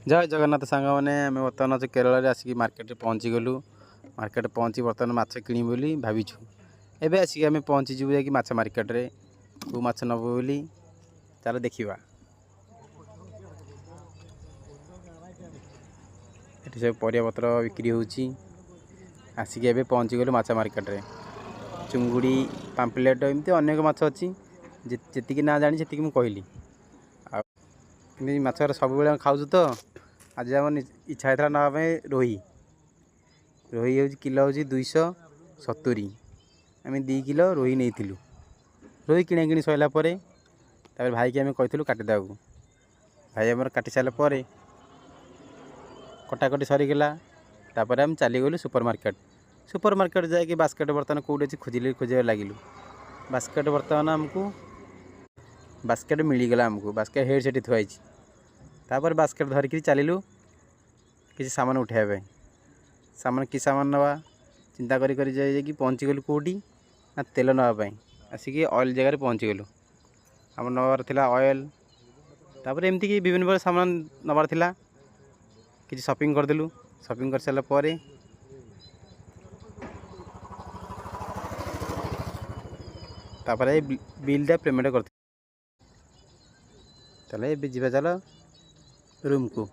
जय जगन्नाथ सांग मैंने आम बर्तमान अच्छे केरल आसिक मार्केट पहुँची गलु। मार्केट पहुँची बर्तमान माछ किणी बोली भाविछु। एबे आसिक आम पहुँची जीवु जाकि माछ मार्केट रे को माछ नबु बोली चल देखिबा। एठी सब परिया पत्र बिक्री होउची। आसिक एबे पहुँची गलु माछ मार्केट रे। चुंगुड़ी पाम्पलेट एमती अनेक माछ अच्छी जेतिकी ना जानी सेतिकी मु कहली। माछ सब बेले खाऊँ तो आज आम इच्छा होता ना रोही रोही हूँ किलो हूँ 270। आम 2 किलो रोही नहीं रोही किଣା किणी सरला भाई की आम कहूँ काटिदेवा को भाई आम काटि सारापर कटाकटी सरीगला। आम चलीगलु सुपर मार्केट जाकि बास्केट बर्तमान कौटे अच्छी खोजा लगिलु। बास्केट बर्तमान आमको बास्केट मिलगला। आमको बास्केट हेड से थुआई तापर बास्केट धरिकी चलिलु किसी सामान उठाइबा। सामान कि सामान नवा चिंता करी जाकि पहुँची गलु कौटी ना तेल नापी आसिक ऑयल जगह पहुँची गलु। आम नबार थिला ऑयल तापर एमती कि विभिन्न प्रकार सामान नबार थिला। किसी शॉपिंग करदेलु। शॉपिंग कर सारा पर तापर बिलटा पेमेंट कर चल रूम को।